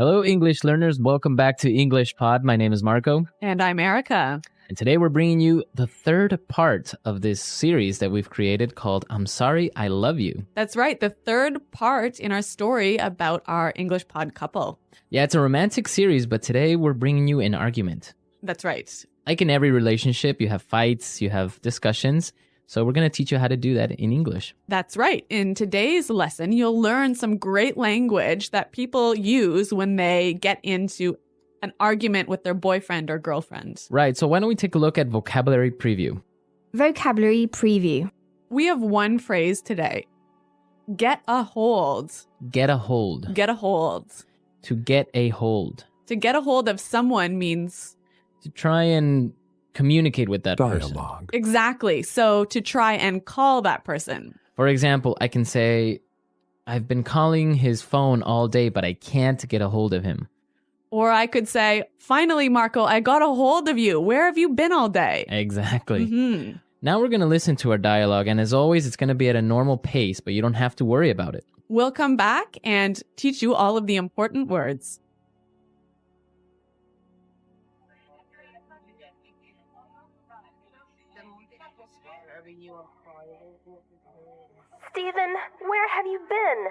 Hello, English learners. Welcome back to EnglishPod. My name is Marco. And I'm Erica. And today we're bringing you the third part of this series that we've created called I'm Sorry, I Love You. That's right. The third part in our story about our EnglishPod couple. Yeah, it's a romantic series, but today we're bringing you an argument. That's right. Like in every relationship, you have fights, you have discussions. So we're going to teach you how to do that in English. That's right. In today's lesson, you'll learn some great language that people use when they get into an argument with their boyfriend or girlfriend. Right. So why don't we take a look at vocabulary preview? Vocabulary preview. We have one phrase today. Get a hold. Get a hold. Get a hold. To get a hold. To get a hold of someone means to try and communicate with that person. Exactly. So to try and call that person. For example, I can say, I've been calling his phone all day, but I can't get a hold of him. Or I could say, finally, Marco, I got a hold of you. Where have you been all day? Exactly. Mm-hmm. Now we're going to listen to our dialogue. And as always, it's going to be at a normal pace, but you don't have to worry about it. We'll come back and teach you all of the important words. Stephen, where have you been?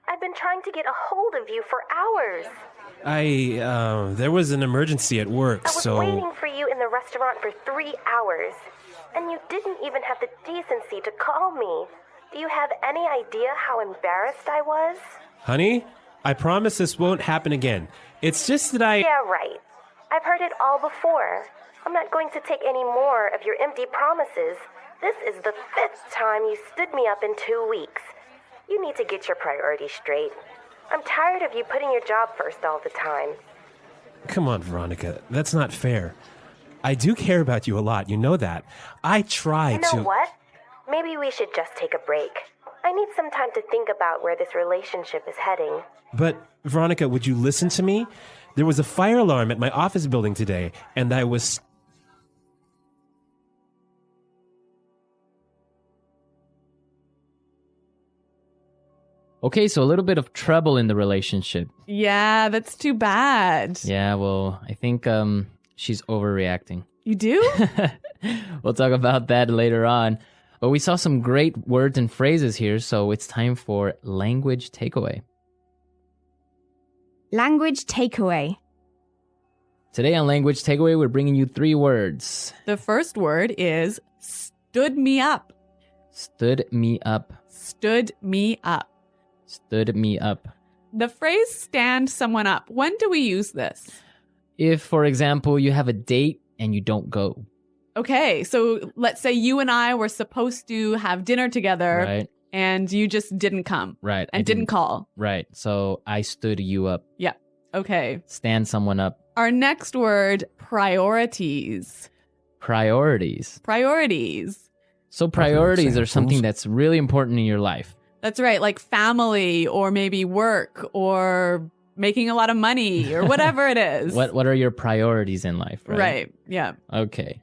I've been trying to get a hold of you for hours. There was an emergency at work, I was waiting for you in the restaurant for 3 hours, and you didn't even have the decency to call me. Do you have any idea how embarrassed I was? Honey, I promise this won't happen again. It's just that Yeah, right. I've heard it all before. I'm not going to take any more of your empty promises. This is the 5th time you stood me up in 2 weeks. You need to get your priorities straight. I'm tired of you putting your job first all the time. Come on, Veronica. That's not fair. I do care about you a lot. You know that. I try to... You know what? Maybe we should just take a break. I need some time to think about where this relationship is heading. But, Veronica, would you listen to me? There was a fire alarm at my office building today, and I was... Okay, so a little bit of trouble in the relationship. Yeah, that's too bad. Yeah, well, I think she's overreacting. You do? We'll talk about that later on. But we saw some great words and phrases here, so it's time for language takeaway. Language takeaway. Today on Language Takeaway, we're bringing you 3 words. The first word is stood me up. Stood me up. Stood me up. Stood me up. The phrase stand someone up. When do we use this? If, for example, you have a date and you don't go. Okay, so let's say you and I were supposed to have dinner together, right, and you just didn't come. Right. And didn't call. Right. So I stood you up. Yeah. Okay. Stand someone up. Our next word, priorities. Priorities. Priorities. So priorities are something that's really important in your life. That's right, like family or maybe work or making a lot of money or whatever it is. What are your priorities in life, right? Right, yeah. Okay.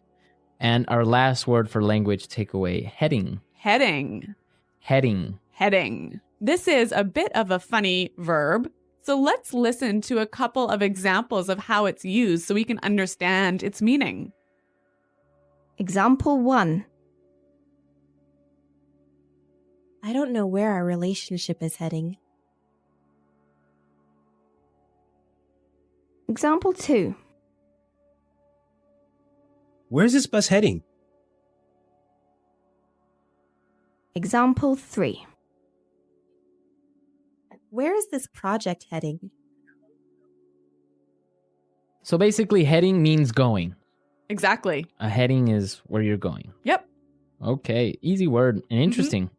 And our last word for language takeaway, heading. Heading. Heading. Heading. This is a bit of a funny verb. So let's listen to a couple of examples of how it's used so we can understand its meaning. Example 1. I don't know where our relationship is heading. Example 2. Where's this bus heading? Example 3. Where is this project heading? So basically, heading means going. Exactly. A heading is where you're going. Yep. Okay, easy word and interesting. Mm-hmm.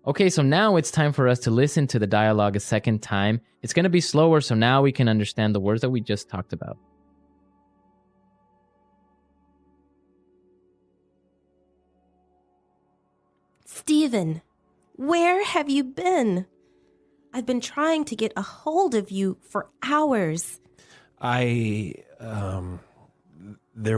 Okay, so now it's time for us to listen to the dialogue a second time. It's going to be slower, so now we can understand the words that we just talked about. Stephen, where have you been? I've been trying to get a hold of you for hours. There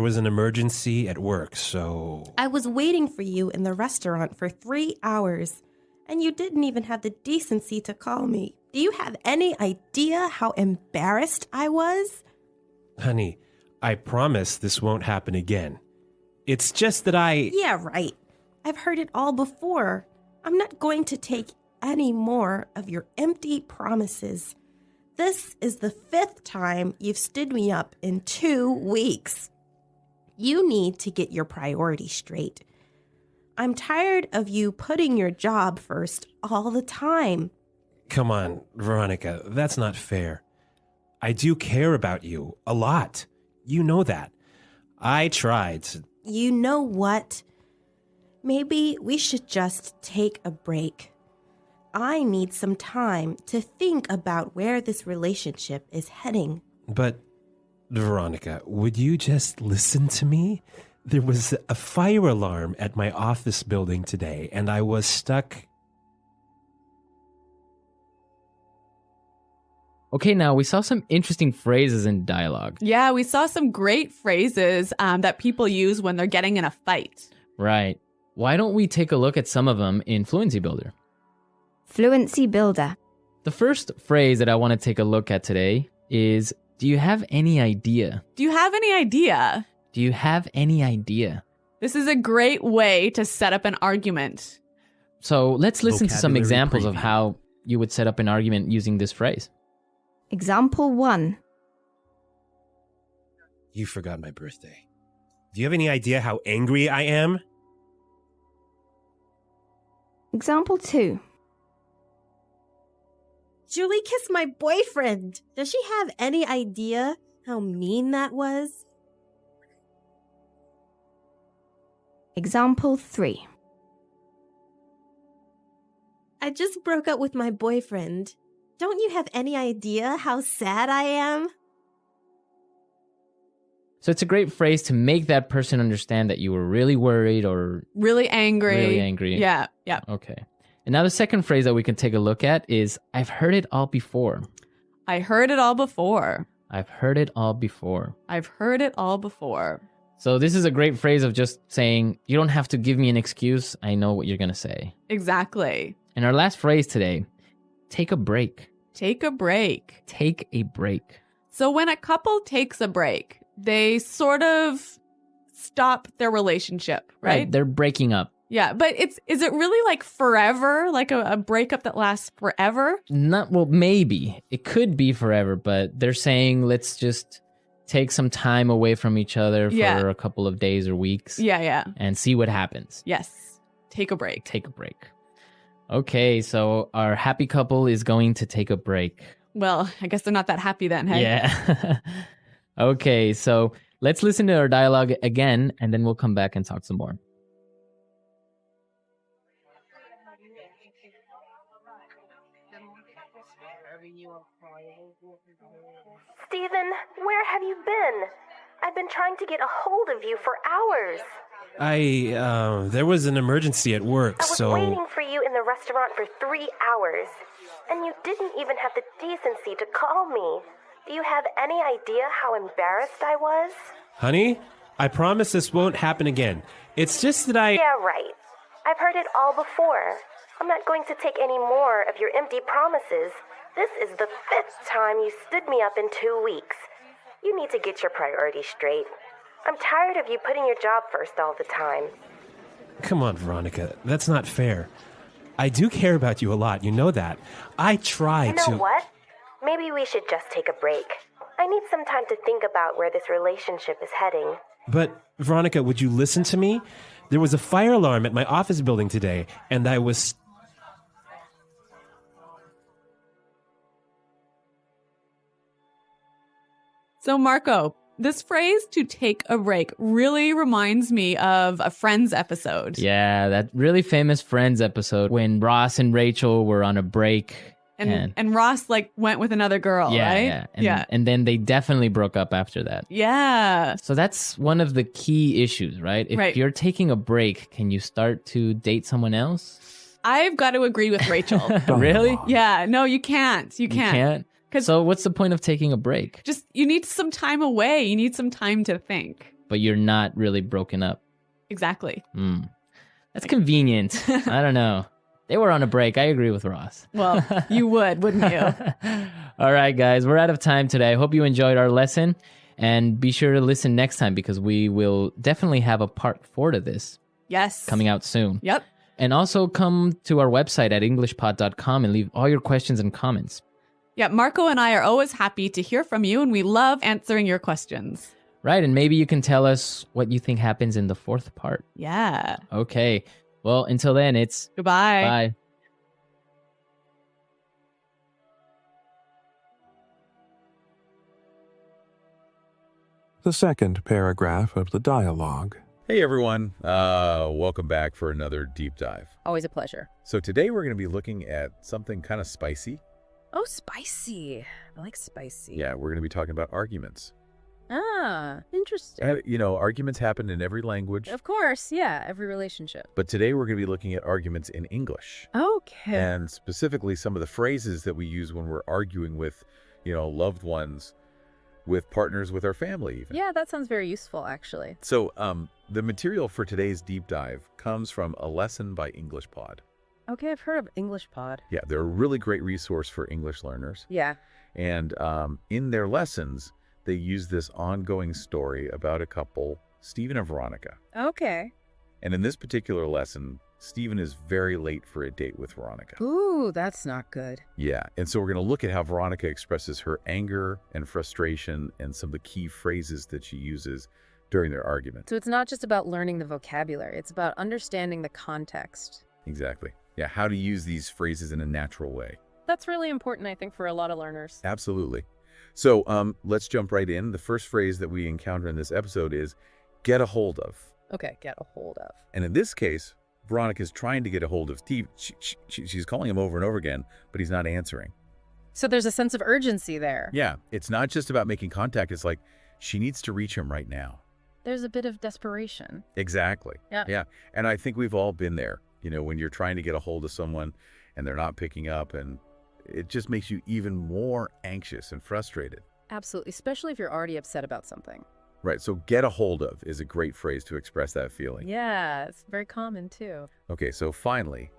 was an emergency at work, so... I was waiting for you in the restaurant for 3 hours, And you didn't even have the decency to call me. Do you have any idea how embarrassed I was? Honey, I promise this won't happen again. It's just that Yeah, right. I've heard it all before. I'm not going to take any more of your empty promises. This is the 5th time you've stood me up in 2 weeks. You need to get your priorities straight. I'm tired of you putting your job first all the time. Come on, Veronica, that's not fair. I do care about you a lot. You know that. I tried. You know what? Maybe we should just take a break. I need some time to think about where this relationship is heading. But, Veronica, would you just listen to me? There was a fire alarm at my office building today, and I was stuck. Okay, now we saw some interesting phrases in dialogue. Yeah, we saw some great phrases that people use when they're getting in a fight. Right. Why don't we take a look at some of them in Fluency Builder? Fluency Builder. The first phrase that I want to take a look at today is, do you have any idea? Do you have any idea? Do you have any idea? This is a great way to set up an argument. So let's listen to some Vocabulary examples of preview. how you would set up an argument using this phrase. Example 1. You forgot my birthday. Do you have any idea how angry I am? Example 2. Julie kissed my boyfriend. Does she have any idea how mean that was? Example 3. I just broke up with my boyfriend. Don't you have any idea how sad I am? So it's a great phrase to make that person understand that you were really worried or Really angry. really angry. Yeah, yeah. Okay. And now the second phrase that we can take a look at is, I've heard it all before. I heard it all before. I've heard it all before. I've heard it all before. So this is a great phrase of just saying, you don't have to give me an excuse. I know what you're going to say. Exactly. And our last phrase today, take a break. Take a break. Take a break. So when a couple takes a break, they sort of stop their relationship, right? They're breaking up. Yeah, but is it really like forever? Like a breakup that lasts forever? Not, well, maybe. It could be forever, but they're saying, let's just take some time away from each other for Yeah. a couple of days or weeks. Yeah, yeah. And see what happens. Yes. Take a break. Take a break. Okay, so our happy couple is going to take a break. Well, I guess they're not that happy then, hey? Yeah. Okay, so let's listen to our dialogue again, and then we'll come back and talk some more. Stephen, where have you been? I've been trying to get a hold of you for hours. There was an emergency at work, I was so... waiting for you in the restaurant for 3 hours, and you didn't even have the decency to call me. Do you have any idea how embarrassed I was? Honey, I promise this won't happen again. It's just that I... Yeah, right. I've heard it all before. I'm not going to take any more of your empty promises. This is the 5th time you stood me up in 2 weeks. You need to get your priorities straight. I'm tired of you putting your job first all the time. Come on, Veronica, that's not fair. I do care about you a lot, you know that. I try You know what? Maybe we should just take a break. I need some time to think about where this relationship is heading. But, Veronica, would you listen to me? There was a fire alarm at my office building today, and I was... So, Marco, this phrase, to take a break, really reminds me of a Friends episode. Yeah, that really famous Friends episode when Ross and Rachel were on a break. And Ross, like, went with another girl, Yeah, right? yeah. And then they definitely broke up after that. Yeah. So that's one of the key issues, right? If Right. you're taking a break, can you start to date someone else? I've got to agree with Rachel. Really? Yeah. No, you can't. You You can't. can't? 'Cause- So what's the point of taking a break? Just, you need some time away. You need some time to think. But you're not really broken up. Exactly. That's convenient. I don't know. They were on a break. I agree with Ross. Well, you would, wouldn't you? All right, guys, we're out of time today. I hope you enjoyed our lesson. And be sure to listen next time because we will definitely have a part 4 to this Yes. coming out soon. Yep. And also come to our website at englishpod.com and leave all your questions and comments. Yeah, Marco and I are always happy to hear from you, and we love answering your questions. Right, and maybe you can tell us what you think happens in the 4th part. Yeah. Okay, well, until then, it's Goodbye. bye. The second paragraph of the dialogue. Hey everyone, welcome back for another deep dive. Always a pleasure. So today we're going to be looking at something kind of spicy. Oh, spicy. I like spicy. Yeah, we're going to be talking about arguments. Ah, interesting. Arguments happen in every language, Of course, yeah, every relationship. but today we're going to be looking at arguments in English. Okay. And specifically some of the phrases that we use when we're arguing with, loved ones, with partners, with our family even. Yeah, that sounds very useful, actually. So the material for today's deep dive comes from a lesson by EnglishPod. Okay, I've heard of EnglishPod. Yeah, they're a really great resource for English learners. Yeah. And in their lessons, they use this ongoing story about a couple, Stephen and Veronica. Okay. And in this particular lesson, Stephen is very late for a date with Veronica. Ooh, that's not good. Yeah, and so we're going to look at how Veronica expresses her anger and frustration and some of the key phrases that she uses during their argument. So it's not just about learning the vocabulary, it's about understanding the context. Exactly. Yeah, how to use these phrases in a natural way. That's really important, I think, for a lot of learners. Absolutely. So let's jump right in. The first phrase that we encounter in this episode is get a hold of. Okay, get a hold of. And in this case, Veronica's trying to get a hold of Steve. She's calling him over and over again, but he's not answering. So there's a sense of urgency there. Yeah, it's not just about making contact. It's like she needs to reach him right now. There's a bit of desperation. Exactly. Yeah. Yeah. And I think we've all been there, when you're trying to get a hold of someone and they're not picking up, and it just makes you even more anxious and frustrated. Absolutely, especially if you're already upset about something. Right. So get a hold of is a great phrase to express that feeling. Yeah, it's very common too. Okay. So finally,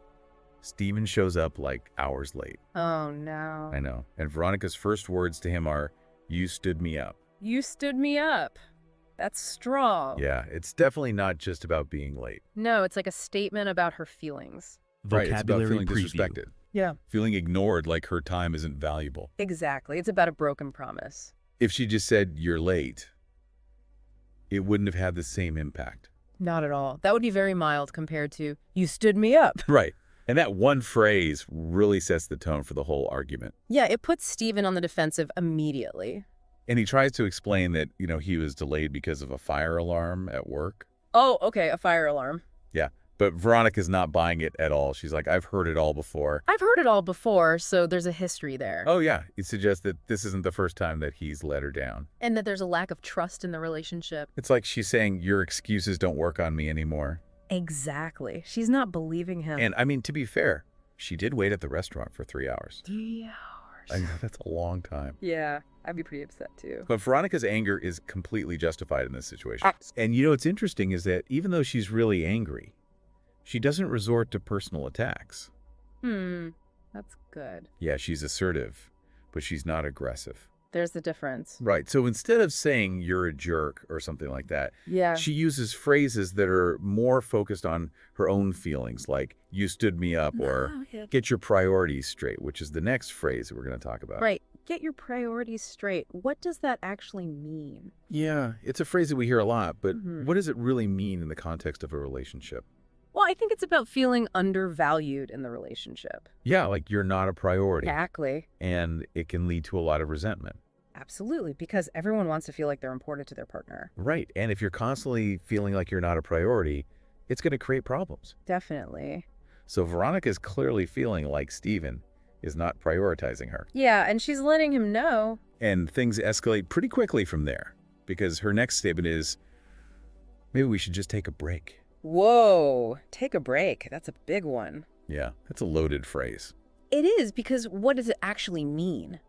Stephen shows up like hours late. Oh, no. I know. And Veronica's first words to him are, "You stood me up." You stood me up. That's strong. Yeah. It's definitely not just about being late. No, it's like a statement about her feelings. Right. It's about Vocabulary feeling preview. disrespected. Yeah. Feeling ignored, like her time isn't valuable. Exactly. It's about a broken promise. If she just said, "You're late," it wouldn't have had the same impact. Not at all. That would be very mild compared to, you stood me up. Right. And that one phrase really sets the tone for the whole argument. Yeah, it puts Stephen on the defensive immediately. And he tries to explain that, he was delayed because of a fire alarm at work. Oh, okay, a fire alarm. Yeah. But Veronica's not buying it at all. She's like, "I've heard it all before." I've heard it all before, so there's a history there. Oh, yeah. It suggests that this isn't the first time that he's let her down. And that there's a lack of trust in the relationship. It's like she's saying, "Your excuses don't work on me anymore." Exactly. She's not believing him. And I mean, to be fair, she did wait at the restaurant for 3 hours. 3 hours. I know, that's a long time. Yeah, I'd be pretty upset too. But Veronica's anger is completely justified in this situation. And what's interesting is that even though she's really angry, she doesn't resort to personal attacks. That's good. Yeah, she's assertive, but she's not aggressive. There's the difference. Right. So instead of saying "you're a jerk" or something like that, Yeah. she uses phrases that are more focused on her own feelings, like "you stood me up" or "get your priorities straight," which is the next phrase that we're going to talk about. Right. Get your priorities straight. What does that actually mean? Yeah, it's a phrase that we hear a lot, but what does it really mean in the context of a relationship? Well, I think it's about feeling undervalued in the relationship. Yeah, like you're not a priority. Exactly. And it can lead to a lot of resentment. Absolutely, because everyone wants to feel like they're important to their partner. Right. And if you're constantly feeling like you're not a priority, it's going to create problems. Definitely. So Veronica is clearly feeling like Stephen is not prioritizing her. Yeah, and she's letting him know. And things escalate pretty quickly from there, because her next statement is, "Maybe we should just take a break." Whoa, take a break. That's a big one. Yeah, that's a loaded phrase. It is, because what does it actually mean?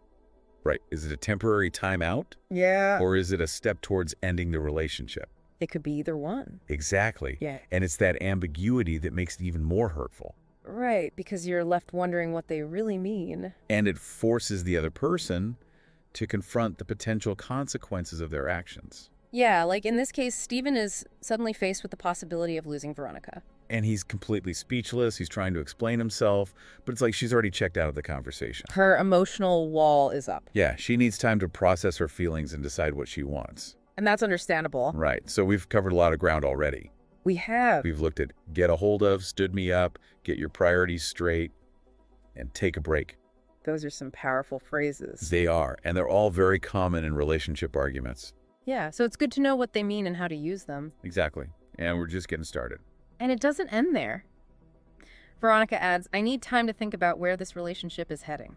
Right. Is it a temporary timeout? Yeah. Or is it a step towards ending the relationship? It could be either one. Exactly. Yeah. And it's that ambiguity that makes it even more hurtful. Right, because you're left wondering what they really mean. And it forces the other person to confront the potential consequences of their actions. Yeah, like in this case, Stephen is suddenly faced with the possibility of losing Veronica. And he's completely speechless. He's trying to explain himself, but it's like she's already checked out of the conversation. Her emotional wall is up. Yeah, she needs time to process her feelings and decide what she wants. And that's understandable. Right, so we've covered a lot of ground already. We have. We've looked at get a hold of, stood me up, get your priorities straight, and take a break. Those are some powerful phrases. They are, and they're all very common in relationship arguments. Yeah, so it's good to know what they mean and how to use them. Exactly, and we're just getting started. And it doesn't end there. Veronica adds, I need time to think about where this relationship is heading.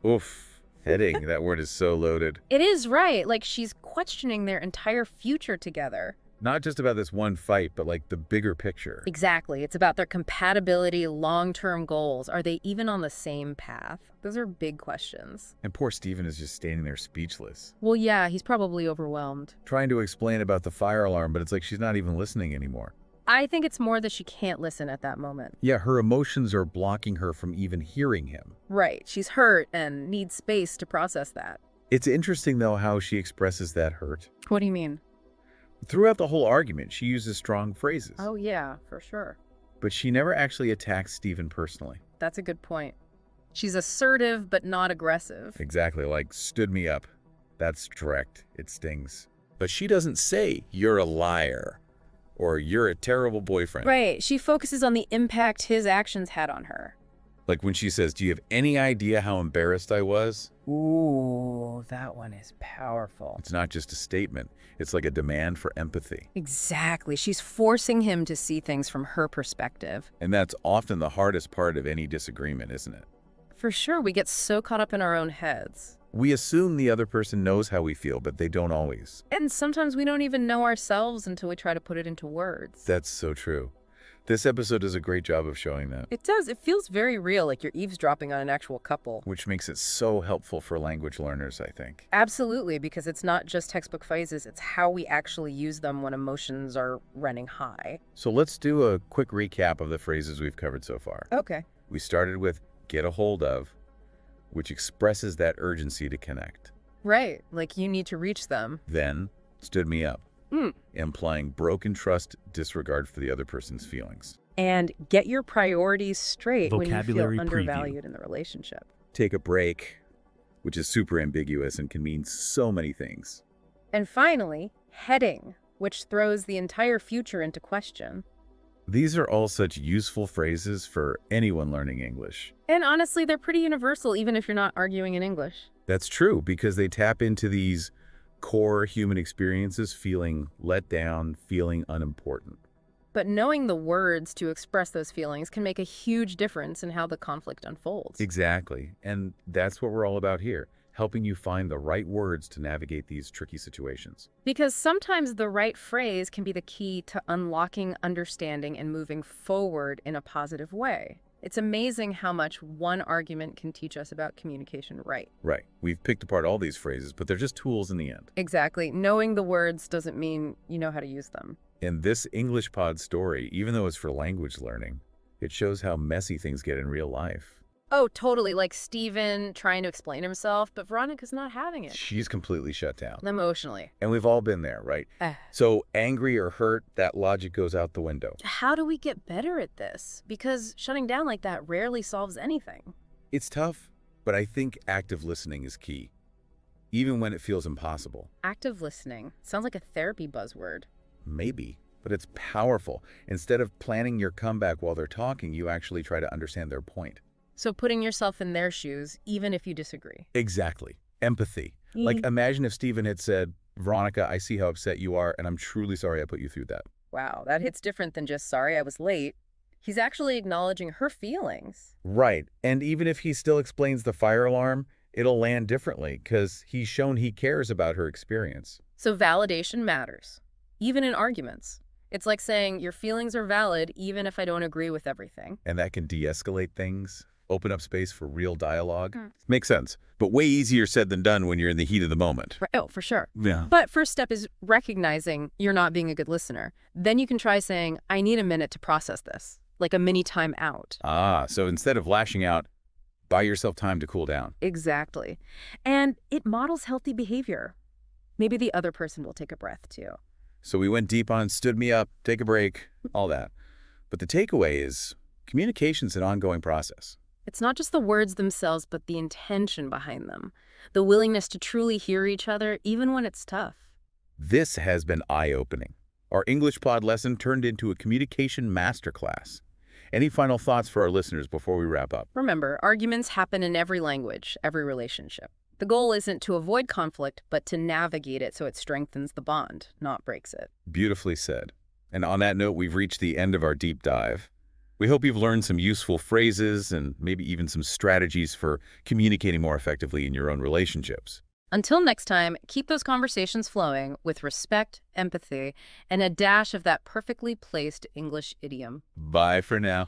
Oof, heading, that word is so loaded. It is right, like she's questioning their entire future together. Not just about this one fight, but like the bigger picture. Exactly. It's about their compatibility, long-term goals. Are they even on the same path? Those are big questions. And poor Stephen is just standing there speechless. Well, yeah, he's probably overwhelmed. Trying to explain about the fire alarm, but it's like she's not even listening anymore. I think it's more that she can't listen at that moment. Yeah, her emotions are blocking her from even hearing him. Right. She's hurt and needs space to process that. It's interesting, though, how she expresses that hurt. What do you mean? Throughout the whole argument, she uses strong phrases. Oh, yeah, for sure. But she never actually attacks Stephen personally. That's a good point. She's assertive, but not aggressive. Exactly, like, stood me up. That's direct. It stings. But she doesn't say, you're a liar, or you're a terrible boyfriend. Right. She focuses on the impact his actions had on her. Like when she says, do you have any idea how embarrassed I was? Ooh, that one is powerful. It's not just a statement. It's like a demand for empathy. Exactly. She's forcing him to see things from her perspective. And that's often the hardest part of any disagreement, isn't it? For sure, we get so caught up in our own heads. We assume the other person knows how we feel, but they don't always. And sometimes we don't even know ourselves until we try to put it into words. That's so true. This episode does a great job of showing that. It does. It feels very real, like you're eavesdropping on an actual couple. Which makes it so helpful for language learners, I think. Absolutely, because it's not just textbook phrases, it's how we actually use them when emotions are running high. So let's do a quick recap of the phrases we've covered so far. Okay. We started with get a hold of, which expresses that urgency to connect. Right, like you need to reach them. Then, stood me up, implying broken trust, disregard for the other person's feelings. And get your priorities straight Vocabulary when you feel preview. undervalued in the relationship. Take a break, which is super ambiguous and can mean so many things. And finally, heading, which throws the entire future into question. These are all such useful phrases for anyone learning English. And honestly, they're pretty universal, even if you're not arguing in English. That's true, because they tap into these core human experiences, feeling let down, feeling unimportant. But knowing the words to express those feelings can make a huge difference in how the conflict unfolds. Exactly. And that's what we're all about here, helping you find the right words to navigate these tricky situations. Because sometimes the right phrase can be the key to unlocking understanding and moving forward in a positive way. It's amazing how much one argument can teach us about communication right. Right. We've picked apart all these phrases, but they're just tools in the end. Exactly. Knowing the words doesn't mean you know how to use them. In this English Pod story, even though it's for language learning, it shows how messy things get in real life. Oh, totally. Like Stephen trying to explain himself, but Veronica's not having it. She's completely shut down. Emotionally. And we've all been there, right? So angry or hurt, that logic goes out the window. How do we get better at this? Because shutting down like that rarely solves anything. It's tough, but I think active listening is key, even when it feels impossible. Active listening. Sounds like a therapy buzzword. Maybe, but it's powerful. Instead of planning your comeback while they're talking, you actually try to understand their point. So putting yourself in their shoes, even if you disagree. Exactly. Empathy. Like imagine if Stephen had said, Veronica, I see how upset you are, and I'm truly sorry I put you through that. Wow, that hits different than just sorry I was late. He's actually acknowledging her feelings. Right. And even if he still explains the fire alarm, it'll land differently because he's shown he cares about her experience. So validation matters, even in arguments. It's like saying your feelings are valid even if I don't agree with everything. And that can de-escalate things, open up space for real dialogue. Makes sense, but way easier said than done when you're in the heat of the moment. Right. Oh, for sure. Yeah. But first step is recognizing you're not being a good listener. Then you can try saying, I need a minute to process this. like a mini time out. Ah, so instead of lashing out, buy yourself time to cool down. Exactly. And it models healthy behavior. Maybe the other person will take a breath too. So we went deep on stood me up, take a break, all that. But the takeaway is communication's an ongoing process. It's not just the words themselves, but the intention behind them. The willingness to truly hear each other, even when it's tough. This has been eye-opening. Our English pod lesson turned into a communication masterclass. Any final thoughts for our listeners before we wrap up? Remember, arguments happen in every language, every relationship. The goal isn't to avoid conflict, but to navigate it so it strengthens the bond, not breaks it. Beautifully said. And on that note, we've reached the end of our deep dive. We hope you've learned some useful phrases and maybe even some strategies for communicating more effectively in your own relationships. Until next time, keep those conversations flowing with respect, empathy, and a dash of that perfectly placed English idiom. Bye for now.